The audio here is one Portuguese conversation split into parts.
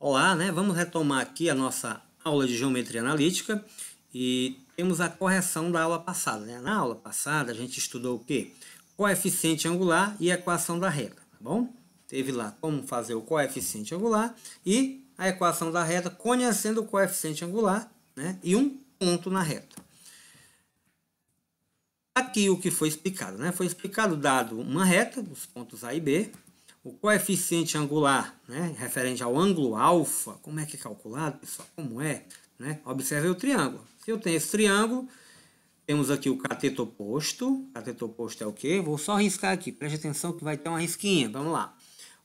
Olá, né? Vamos retomar aqui a nossa aula de geometria analítica e temos a correção da aula passada, né? Na aula passada a gente estudou o quê? Coeficiente angular e equação da reta, tá bom? Teve lá como fazer o coeficiente angular e a equação da reta conhecendo o coeficiente angular, né? E um ponto na reta. Aqui o que foi explicado, né? Foi explicado dado uma reta, os pontos A e B, o coeficiente angular, né, referente ao ângulo alfa, como é que é calculado, pessoal? Como é? Né? Observe o triângulo. Se eu tenho esse triângulo, temos aqui o cateto oposto. O cateto oposto é o quê? Vou só riscar aqui, preste atenção que vai ter uma risquinha. Vamos lá.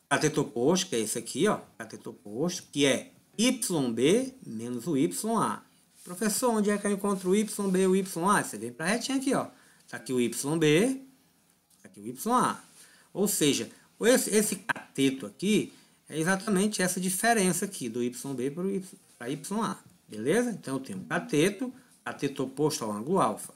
O cateto oposto, que é esse aqui, ó, cateto oposto, que é YB menos o YA. Professor, onde é que eu encontro o YB e o YA? Você vem para a retinha aqui, ó. Está aqui o YB, está aqui o YA. Ou seja, esse cateto aqui é exatamente essa diferença aqui do YB para YA, beleza? Então eu tenho um cateto oposto ao ângulo alfa.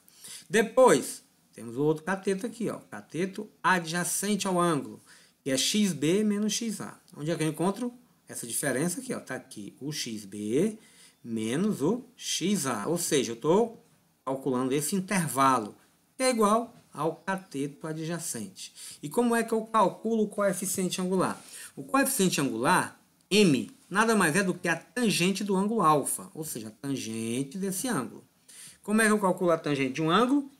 Depois, temos o outro cateto aqui, ó, cateto adjacente ao ângulo, que é XB menos XA. Onde é que eu encontro essa diferença aqui, ó? Tá aqui o XB menos o XA, ou seja, eu estou calculando esse intervalo, que é igual ao cateto adjacente. E como é que eu calculo o coeficiente angular? O coeficiente angular, M, nada mais é do que a tangente do ângulo alfa, ou seja, a tangente desse ângulo. Como é que eu calculo a tangente de um ângulo?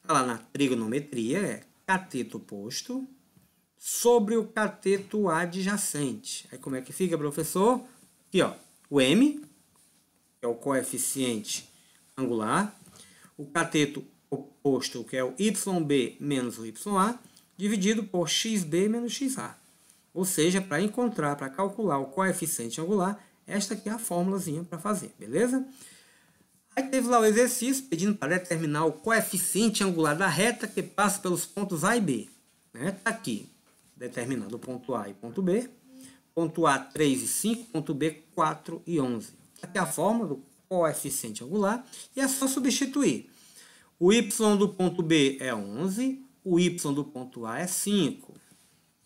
Está lá na trigonometria, é cateto oposto sobre o cateto adjacente. Aí como é que fica, professor? Aqui, ó, o M, que é o coeficiente angular, o cateto oposto, que é o YB menos o YA, dividido por XB menos XA. Ou seja, para encontrar, para calcular o coeficiente angular, esta aqui é a fórmulazinha para fazer, beleza? Aí teve lá o exercício pedindo para determinar o coeficiente angular da reta que passa pelos pontos A e B. Está aqui, determinado o ponto A e ponto B. Ponto A 3 e 5, ponto B 4 e 11. Aqui é a fórmula do coeficiente angular e é só substituir. O y do ponto B é 11, o y do ponto A é 5.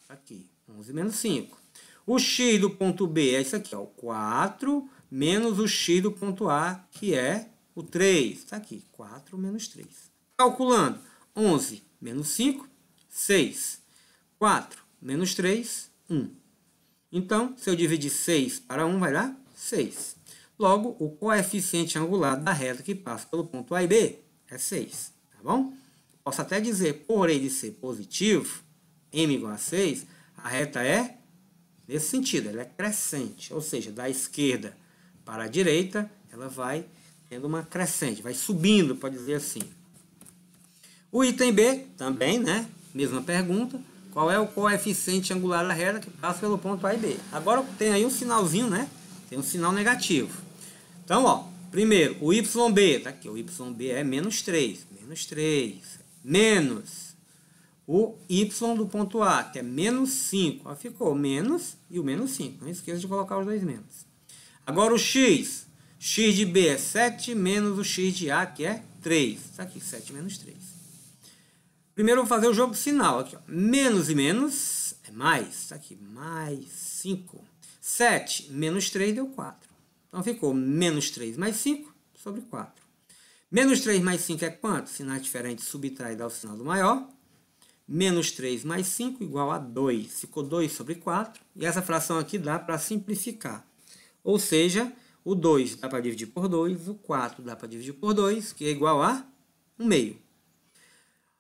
Aqui, 11 menos 5. O x do ponto B é isso aqui, ó, 4 menos o x do ponto A, que é o 3. Está aqui, 4 menos 3. Calculando, 11 menos 5, 6. 4 menos 3, 1. Então, se eu dividir 6 para 1, vai dar 6. Logo, o coeficiente angular da reta que passa pelo ponto A e B é 6, tá bom? Posso até dizer, por ele ser positivo, m igual a 6, a reta é nesse sentido, ela é crescente, ou seja, da esquerda para a direita, ela vai tendo uma crescente, vai subindo, pode dizer assim. O item B, também, né? Mesma pergunta, qual é o coeficiente angular da reta que passa pelo ponto A e B? Agora tem aí um sinalzinho, né? Tem um sinal negativo. Então, ó, primeiro, o YB, tá aqui, o YB é menos 3, menos o Y do ponto A, que é menos 5, ó, ficou menos e o menos 5, não esqueça de colocar os dois menos. Agora o X de B é 7 menos o X de A, que é 3, tá aqui, 7 menos 3. Primeiro eu vou fazer o jogo sinal, aqui, ó, menos e menos é mais, tá aqui, mais 5. 7 menos 3 deu 4. Então ficou menos 3 mais 5 sobre 4. Menos 3 mais 5 é quanto? Sinais diferentes, subtrai e dá o sinal do maior. Menos 3 mais 5 igual a 2. Ficou 2 sobre 4. E essa fração aqui dá para simplificar. Ou seja, o 2 dá para dividir por 2, o 4 dá para dividir por 2, que é igual a 1 meio.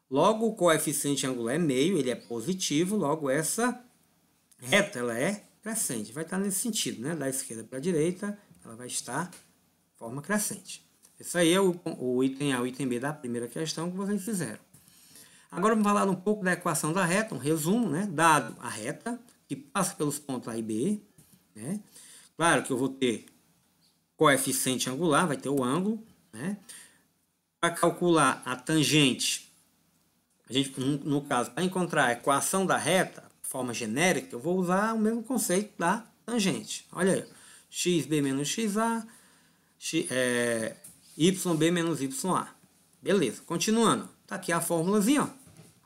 Logo, o coeficiente angular é meio, ele é positivo, logo essa reta ela é crescente. Vai estar nesse sentido, né? Da esquerda para a direita, ela vai estar de forma crescente. Esse aí é o item A e o item B da primeira questão que vocês fizeram. Agora vamos falar um pouco da equação da reta, um resumo, né? Dado a reta, que passa pelos pontos A e B, né? Claro que eu vou ter coeficiente angular, vai ter o ângulo, né? Para calcular a tangente, a gente, no caso, para encontrar a equação da reta, de forma genérica, eu vou usar o mesmo conceito da tangente. Olha aí, XB menos XA, YB menos YA. Beleza, continuando. Tá aqui a formulazinha, ó,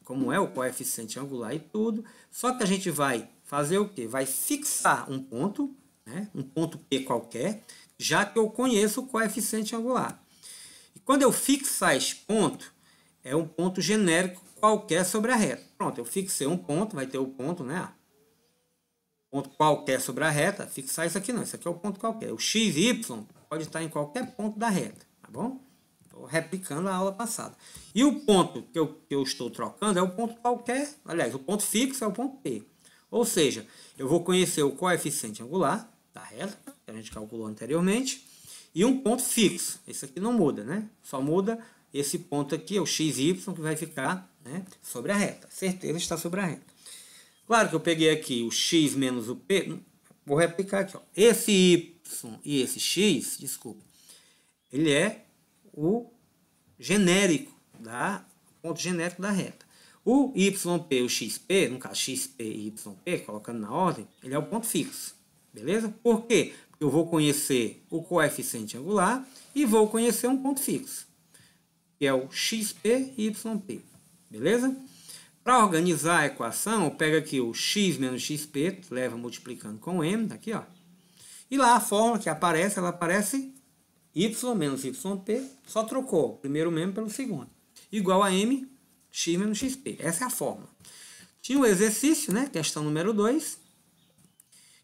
como é o coeficiente angular e tudo. Só que a gente vai fazer o quê? Vai fixar um ponto né? Um ponto P qualquer, já que eu conheço o coeficiente angular. E quando eu fixar esse ponto, é um ponto genérico qualquer sobre a reta. Pronto, eu fixei um ponto, vai ter o ponto, né? Ponto qualquer sobre a reta, fixar isso aqui não, isso aqui é o ponto qualquer. O x e y pode estar em qualquer ponto da reta, tá bom? Estou replicando a aula passada. E o ponto que eu estou trocando é o ponto qualquer, aliás, o ponto fixo é o ponto P. Ou seja, eu vou conhecer o coeficiente angular da reta, que a gente calculou anteriormente, e um ponto fixo. Esse aqui não muda, né? Só muda esse ponto aqui, é o x e y, que vai ficar, né, sobre a reta. Certeza está sobre a reta. Claro que eu peguei aqui o x menos o p, vou replicar aqui, ó. Esse y e esse x, desculpa, ele é o genérico, ponto genérico da reta. O yp e o xp, no caso xp e yp, colocando na ordem, ele é o ponto fixo, beleza? Por quê? Porque eu vou conhecer o coeficiente angular e vou conhecer um ponto fixo, que é o xp e yp, beleza? Para organizar a equação, eu pego aqui o x menos xp, leva multiplicando com m, aqui, ó. E lá a fórmula que aparece, ela aparece y menos yp, só trocou o primeiro membro pelo segundo. Igual a m, x menos xp. Essa é a fórmula. Tinha o exercício, né? Questão número 2.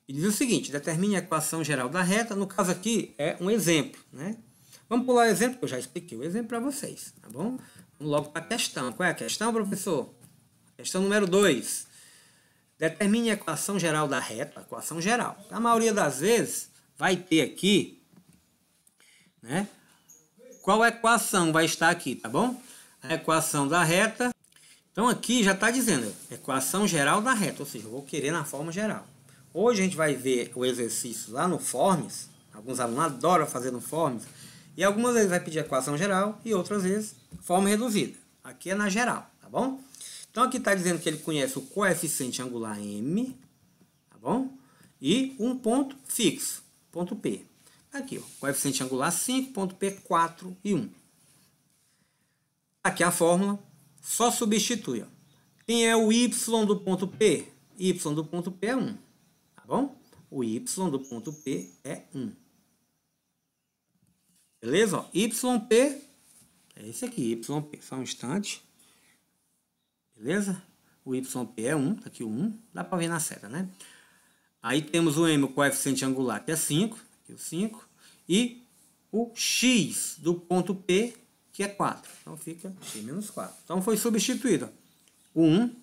E diz o seguinte, determine a equação geral da reta. No caso aqui, é um exemplo, né? Vamos pular o exemplo, que eu já expliquei o exemplo para vocês, tá bom? Vamos logo para a questão. Qual é a questão, professor? Questão número 2. Determine a equação geral da reta. Equação geral. A maioria das vezes vai ter aqui, né? Qual equação vai estar aqui, tá bom? A equação da reta. Então aqui já está dizendo, equação geral da reta. Ou seja, eu vou querer na forma geral. Hoje a gente vai ver o exercício lá no Forms. Alguns alunos adoram fazer no Forms. E algumas vezes vai pedir equação geral e outras vezes forma reduzida. Aqui é na geral, tá bom? Então aqui está dizendo que ele conhece o coeficiente angular m, tá bom? E um ponto fixo, ponto P. Aqui, ó, coeficiente angular 5, ponto P 4 e 1. Aqui a fórmula, só substitui, ó. Quem é o y do ponto P? Y do ponto P é 1, tá bom? O y do ponto P é 1. Beleza? Ó, YP é esse aqui, YP, só um instante. Beleza? O YP é 1, tá aqui o 1, dá para ver na seta, né? Aí temos o M, o coeficiente angular, que é 5, aqui o 5, e o X do ponto P, que é 4. Então fica X menos 4. Então foi substituído, ó, o 1,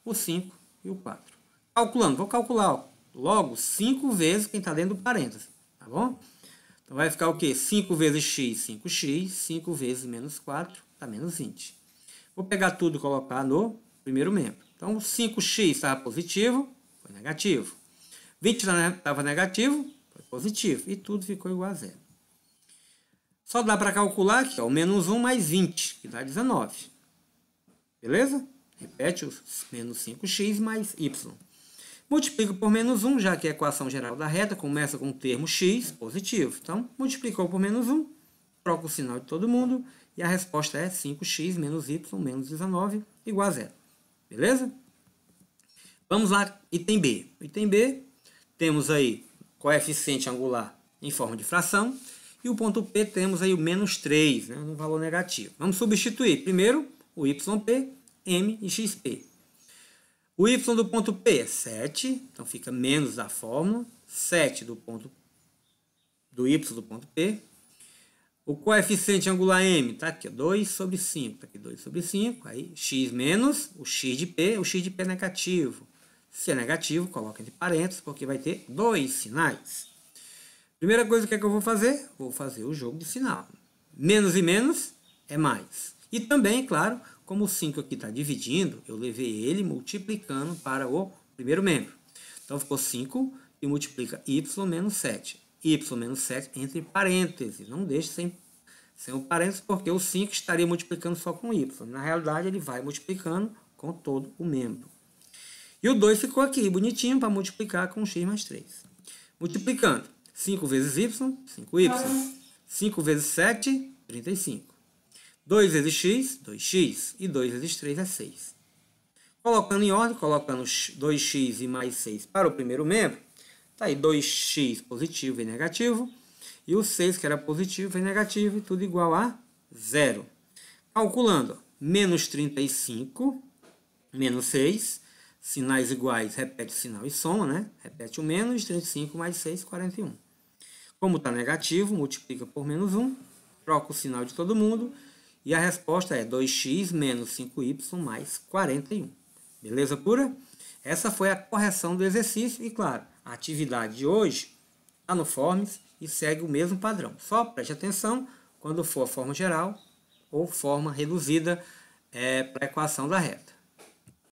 o 5 e o 4. Calculando, vou calcular, ó, logo 5 vezes quem está dentro do parênteses, tá bom? Então vai ficar o quê? 5 vezes x, 5x, 5 vezes menos 4, dá menos 20. Vou pegar tudo e colocar no primeiro membro. Então, 5x estava positivo, foi negativo. 20 estava negativo, foi positivo. E tudo ficou igual a zero. Só dá para calcular aqui, ó, o menos 1 mais 20, que dá 19. Beleza? Repete o menos 5x mais y. Multiplico por menos 1, já que a equação geral da reta começa com o termo x positivo. Então, multiplicou por menos 1, troca o sinal de todo mundo, e a resposta é 5x menos y menos 19 igual a zero. Beleza? Vamos lá, item B. Item B, temos aí coeficiente angular em forma de fração, e o ponto P temos aí o menos 3, né, no valor negativo. Vamos substituir primeiro o yp, m e xp. O y do ponto P é 7, então fica menos da fórmula, 7 do y do ponto P. O coeficiente angular m está aqui, 2 sobre 5, está aqui 2 sobre 5, aí x menos o x de P é negativo. Se é negativo, coloca entre parênteses, porque vai ter 2 sinais. Primeira coisa que eu vou fazer? Vou fazer o jogo de sinal. Menos e menos é mais. E também, claro, como o 5 aqui está dividindo, eu levei ele multiplicando para o primeiro membro. Então ficou 5 e multiplica y menos 7. Y menos 7 entre parênteses. Não deixe sem o parênteses, porque o 5 estaria multiplicando só com y. Na realidade, ele vai multiplicando com todo o membro. E o 2 ficou aqui, bonitinho, para multiplicar com x mais 3. Multiplicando. 5 vezes y, 5y. 5 vezes 7, 35. 2 vezes x, 2x. E 2 vezes 3 é 6. Colocando em ordem, colocando 2x e mais 6 para o primeiro membro, Tá aí 2x positivo e negativo. E o 6 que era positivo e negativo, e tudo igual a 0. Calculando, menos 35, menos 6, sinais iguais, repete o sinal e soma, né? Repete o menos, 35 mais 6, 41. Como está negativo, multiplica por menos 1, troca o sinal de todo mundo, e a resposta é 2x menos 5y mais 41. Beleza pura? Essa foi a correção do exercício, e claro, a atividade de hoje está no Forms e segue o mesmo padrão. Só preste atenção quando for a forma geral ou forma reduzida para a equação da reta.